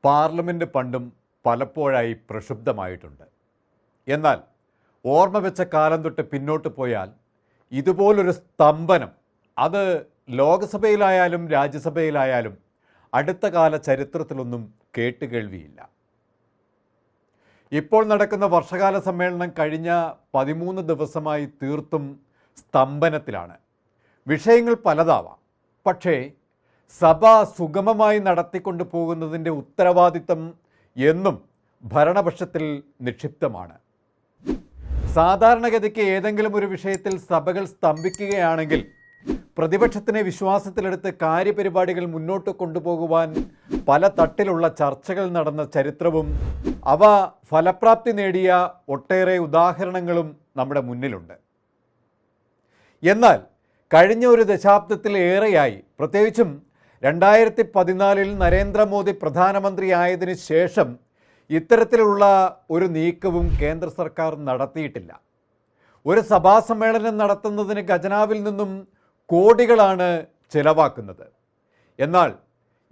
Parliament പണ്ടും പലപ്പോഴായി പ്രക്ഷുബ്ധമായിട്ടുണ്ട്. എന്നാൽ ഓർമ്മ വെച്ച കാലം തൊട്ട് പിന്നോട്ട് പോയാൽ ഇതുപോലൊരു സ്തംഭനം അത് ലോകസഭയിലായാലും രാജ്യസഭയിലായാലും അടുത്ത കാല ചരിത്രത്തിലൊന്നും കേട്ടുകേൾവിയില്ല. ഇപ്പോൾ നടക്കുന്ന വർഷകാല സമ്മേളനം കഴിഞ്ഞ 13 ദിവസമായി തീർത്തും സ്തംഭനത്തിലാണ്. വിഷയങ്ങൾ പലതാവാം, പക്ഷേ സഭ സുഗമമായി നടത്തിക്കൊണ്ടു പോകുന്നതിൻ്റെ ഉത്തരവാദിത്തം എന്നും ഭരണപക്ഷത്തിൽ നിക്ഷിപ്തമാണ്. സാധാരണഗതിക്ക് ഏതെങ്കിലും ഒരു വിഷയത്തിൽ സഭകൾ സ്തംഭിക്കുകയാണെങ്കിൽ പ്രതിപക്ഷത്തിനെ വിശ്വാസത്തിലെടുത്ത് കാര്യപരിപാടികൾ മുന്നോട്ട് കൊണ്ടുപോകുവാൻ പല തട്ടിലുള്ള ചർച്ചകൾ നടന്ന ചരിത്രവും അവ ഫലപ്രാപ്തി നേടിയ ഒട്ടേറെ ഉദാഹരണങ്ങളും നമ്മുടെ മുന്നിലുണ്ട്. എന്നാൽ കഴിഞ്ഞ ഒരു ദശാബ്ദത്തിൽ ഏറെയായി, പ്രത്യേകിച്ചും 2014 നരേന്ദ്രമോദി പ്രധാനമന്ത്രിയായതിനു ശേഷം ഇത്തരത്തിലുള്ള ഒരു നീക്കവും കേന്ദ്ര സർക്കാർ നടത്തിയിട്ടില്ല. ഒരു സഭാ സമ്മേളനം നടത്തുന്നതിന് ഖജനാവിൽ നിന്നും കോടികളാണ് ചെലവാക്കുന്നത്. എന്നാൽ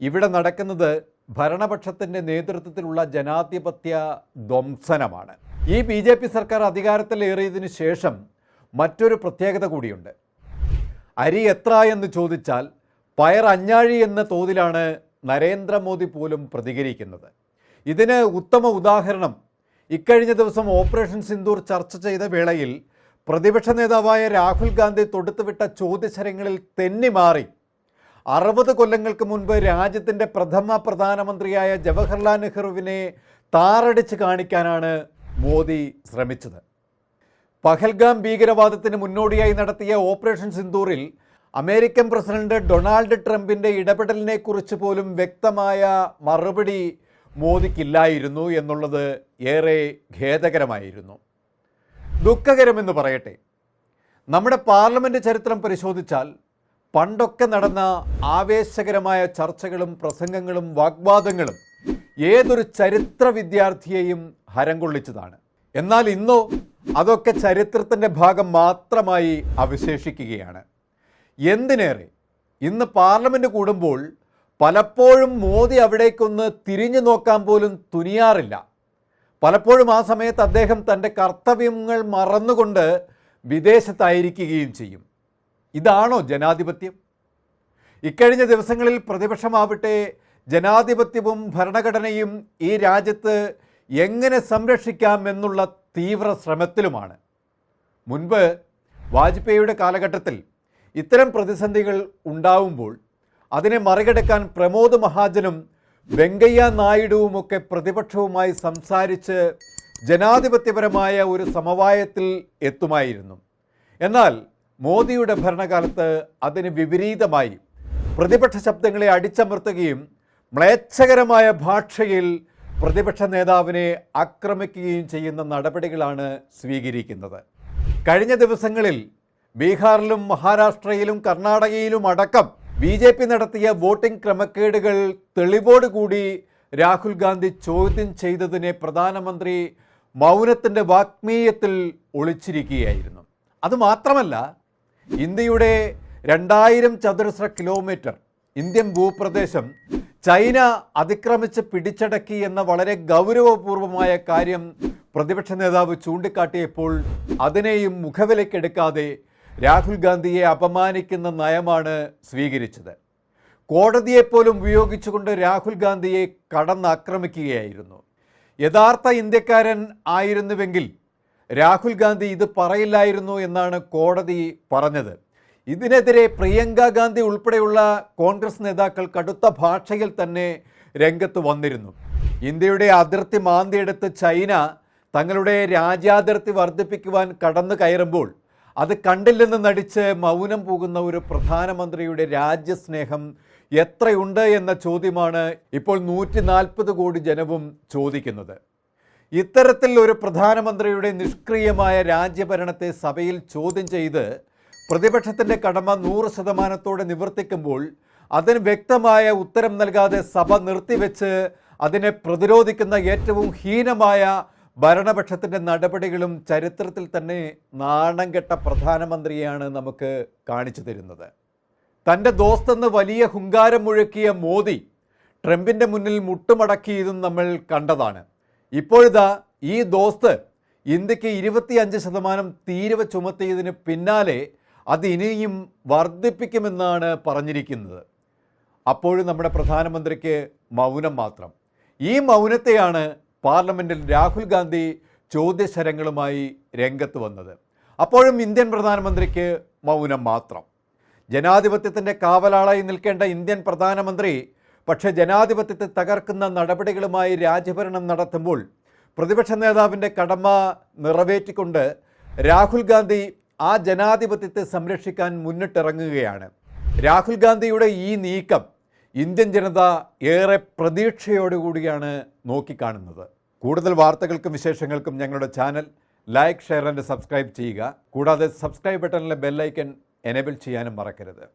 ഇവിടെ നടക്കുന്നത് ഭരണപക്ഷത്തിൻ്റെ നേതൃത്വത്തിലുള്ള ജനാധിപത്യ ധ്വംസനമാണ്. ഈ BJP സർക്കാർ അധികാരത്തിലേറിയതിനു ശേഷം മറ്റൊരു പ്രത്യേകത കൂടിയുണ്ട്. അരി എത്ര എന്ന് ചോദിച്ചാൽ പയർ അഞ്ഞാഴി എന്ന തോതിലാണ് നരേന്ദ്രമോദി പോലും പ്രതികരിക്കുന്നത്. ഇതിന് ഉത്തമ ഉദാഹരണം ഇക്കഴിഞ്ഞ ദിവസം ഓപ്പറേഷൻ സിന്ദൂർ ചർച്ച ചെയ്ത വേളയിൽ പ്രതിപക്ഷ നേതാവായ രാഹുൽ ഗാന്ധി തൊടുത്തുവിട്ട ചോദ്യശരങ്ങളിൽ തെന്നിമാറി 60 കൊല്ലങ്ങൾക്ക് മുൻപ് രാജ്യത്തിൻ്റെ പ്രധാനമന്ത്രിയായ ജവഹർലാൽ നെഹ്റുവിനെ താറടിച്ച് കാണിക്കാനാണ് മോദി ശ്രമിച്ചത്. പഹൽഗാം ഭീകരവാദത്തിന് മുന്നോടിയായി നടത്തിയ ഓപ്പറേഷൻ സിന്ദൂറിൽ അമേരിക്കൻ പ്രസിഡന്റ് ഡൊണാൾഡ് ട്രംപിൻ്റെ ഇടപെടലിനെക്കുറിച്ച് പോലും വ്യക്തമായ മറുപടി മോദിക്കില്ലായിരുന്നു എന്നുള്ളത് ഏറെ ഖേദകരമായിരുന്നു. ദുഃഖകരമെന്ന് പറയട്ടെ. നമ്മുടെ പാർലമെൻറ്റ് ചരിത്രം പരിശോധിച്ചാൽ പണ്ടൊക്കെ നടന്ന ആവേശകരമായ ചർച്ചകളും പ്രസംഗങ്ങളും വാഗ്വാദങ്ങളും ഏതൊരു ചരിത്ര വിദ്യാർത്ഥിയെയും ഹരം കൊള്ളിച്ചതാണ്. എന്നാൽ ഇന്നോ അതൊക്കെ ചരിത്രത്തിൻ്റെ ഭാഗം മാത്രമായി അവശേഷിക്കുകയാണ്. എന്തിനേറെ, ഇന്ന് പാർലമെൻറ്റ് കൂടുമ്പോൾ പലപ്പോഴും മോദി അവിടേക്കൊന്ന് തിരിഞ്ഞു നോക്കാൻ പോലും തുനിയാറില്ല. പലപ്പോഴും ആ സമയത്ത് അദ്ദേഹം തൻ്റെ കർത്തവ്യങ്ങൾ മറന്നുകൊണ്ട് വിദേശത്തായിരിക്കുകയും ചെയ്യും. ഇതാണോ ജനാധിപത്യം? ഇക്കഴിഞ്ഞ ദിവസങ്ങളിൽ പ്രതിപക്ഷമാവട്ടെ ജനാധിപത്യവും ഭരണഘടനയും ഈ രാജ്യത്ത് എങ്ങനെ സംരക്ഷിക്കാം എന്നുള്ള തീവ്ര ശ്രമത്തിലുമാണ്. മുൻപ് വാജ്പേയിയുടെ കാലഘട്ടത്തിൽ ഇത്തരം പ്രതിസന്ധികൾ ഉണ്ടാവുമ്പോൾ അതിനെ മറികടക്കാൻ പ്രമോദ് മഹാജനും വെങ്കയ്യ നായിഡുവുമൊക്കെ പ്രതിപക്ഷവുമായി സംസാരിച്ച് ജനാധിപത്യപരമായ ഒരു സമവായത്തിൽ എത്തുമായിരുന്നു. എന്നാൽ മോദിയുടെ ഭരണകാലത്ത് അതിന് വിപരീതമായി പ്രതിപക്ഷ ശബ്ദങ്ങളെ അടിച്ചമർത്തുകയും മ്ലേച്ഛകരമായ ഭാഷയിൽ പ്രതിപക്ഷ നേതാവിനെ ആക്രമിക്കുകയും ചെയ്യുന്ന നടപടികളാണ് സ്വീകരിക്കുന്നത്. കഴിഞ്ഞ ദിവസങ്ങളിൽ ബീഹാറിലും മഹാരാഷ്ട്രയിലും കർണാടകയിലും അടക്കം BJP നടത്തിയ വോട്ടിംഗ് ക്രമക്കേടുകൾ തെളിവോടുകൂടി രാഹുൽ ഗാന്ധി ചോദ്യം ചെയ്തതിനെ പ്രധാനമന്ത്രി മൗനത്തിൻ്റെ വാഗ്മീയത്തിൽ ഒളിച്ചിരിക്കുകയായിരുന്നു. അതുമാത്രമല്ല, ഇന്ത്യയുടെ 2000 ചതുരശ്ര കിലോമീറ്റർ ഇന്ത്യൻ ഭൂപ്രദേശം ചൈന അതിക്രമിച്ച് പിടിച്ചടക്കി എന്ന വളരെ ഗൗരവപൂർവമായ കാര്യം പ്രതിപക്ഷ നേതാവ് ചൂണ്ടിക്കാട്ടിയപ്പോൾ അതിനെയും മുഖവിലക്കെടുക്കാതെ രാഹുൽ ഗാന്ധിയെ അപമാനിക്കുന്ന നയമാണ് സ്വീകരിച്ചത്. കോടതിയെപ്പോലും ഉപയോഗിച്ചുകൊണ്ട് രാഹുൽ ഗാന്ധിയെ കടന്നാക്രമിക്കുകയായിരുന്നു. യഥാർത്ഥ ഇന്ത്യക്കാരൻ ആയിരുന്നുവെങ്കിൽ രാഹുൽ ഗാന്ധി ഇത് പറയില്ലായിരുന്നു എന്നാണ് കോടതി പറഞ്ഞത്. ഇതിനെതിരെ പ്രിയങ്ക ഗാന്ധി ഉൾപ്പെടെയുള്ള കോൺഗ്രസ് നേതാക്കൾ കടുത്ത ഭാഷയിൽ തന്നെ രംഗത്ത് വന്നിരുന്നു. ഇന്ത്യയുടെ അതിർത്തി മാന്തിയെടുത്ത് ചൈന തങ്ങളുടെ രാജ്യാതിർത്തി വർദ്ധിപ്പിക്കുവാൻ കടന്നു കയറുമ്പോൾ അത് കണ്ടില്ലെന്ന് നടിച്ച് മൗനം പോകുന്ന ഒരു പ്രധാനമന്ത്രിയുടെ രാജ്യസ്നേഹം എത്രയുണ്ട് എന്ന ചോദ്യമാണ് ഇപ്പോൾ 140 കോടി ജനവും ചോദിക്കുന്നത്. ഇത്തരത്തിൽ ഒരു പ്രധാനമന്ത്രിയുടെ നിഷ്ക്രിയമായ രാജ്യഭരണത്തെ സഭയിൽ ചോദ്യം ചെയ്ത് പ്രതിപക്ഷത്തിൻ്റെ കടമ 100% നിവർത്തിക്കുമ്പോൾ അതിന് വ്യക്തമായ ഉത്തരം നൽകാതെ സഭ നിർത്തിവെച്ച് അതിനെ പ്രതിരോധിക്കുന്ന ഏറ്റവും ഹീനമായ ഭരണപക്ഷത്തിൻ്റെ നടപടികളും ചരിത്രത്തിൽ തന്നെ നാണം കെട്ട പ്രധാനമന്ത്രിയാണ് നമുക്ക് കാണിച്ചു തരുന്നത്. തൻ്റെ ദോസ്തെന്ന് വലിയ ഹുങ്കാരം മുഴക്കിയ മോദി ട്രംപിൻ്റെ മുന്നിൽ മുട്ടുമടക്കിയതും നമ്മൾ കണ്ടതാണ്. ഇപ്പോഴിതാ ഈ ദോസ്ത് ഇന്ത്യക്ക് 25% തീരുവ ചുമത്തിയതിന് പിന്നാലെ അത് ഇനിയും വർദ്ധിപ്പിക്കുമെന്നാണ് പറഞ്ഞിരിക്കുന്നത്. അപ്പോഴും നമ്മുടെ പ്രധാനമന്ത്രിക്ക് മൗനം മാത്രം. ഈ മൗനത്തെയാണ് പാർലമെൻറ്റിൽ രാഹുൽ ഗാന്ധി ചോദ്യശരങ്ങളുമായി രംഗത്ത് വന്നത്. അപ്പോഴും ഇന്ത്യൻ പ്രധാനമന്ത്രിക്ക് മൗനം മാത്രം. ജനാധിപത്യത്തിൻ്റെ കാവലാളായി നിൽക്കേണ്ട ഇന്ത്യൻ പ്രധാനമന്ത്രി പക്ഷേ ജനാധിപത്യത്തെ തകർക്കുന്ന നടപടികളുമായി രാജ്യഭരണം നടത്തുമ്പോൾ പ്രതിപക്ഷ നേതാവിൻ്റെ കടമ നിറവേറ്റിക്കൊണ്ട് രാഹുൽ ഗാന്ധി ആ ജനാധിപത്യത്തെ സംരക്ഷിക്കാൻ മുന്നിട്ടിറങ്ങുകയാണ്. രാഹുൽ ഗാന്ധിയുടെ ഈ നീക്കം ഇന്ത്യൻ ജനത ഏറെ പ്രതീക്ഷയോടുകൂടിയാണ് നോക്കിക്കാണുന്നത്. കൂടുതൽ വാർത്തകൾക്കും വിശേഷങ്ങൾക്കും ഞങ്ങളുടെ channel like, share and subscribe ചെയ്യുക. കൂടാതെ സബ്സ്ക്രൈബ് ബട്ടണിലെ ബെല്ലൈക്കൺ എനേബിൾ ചെയ്യാനും മറക്കരുത്.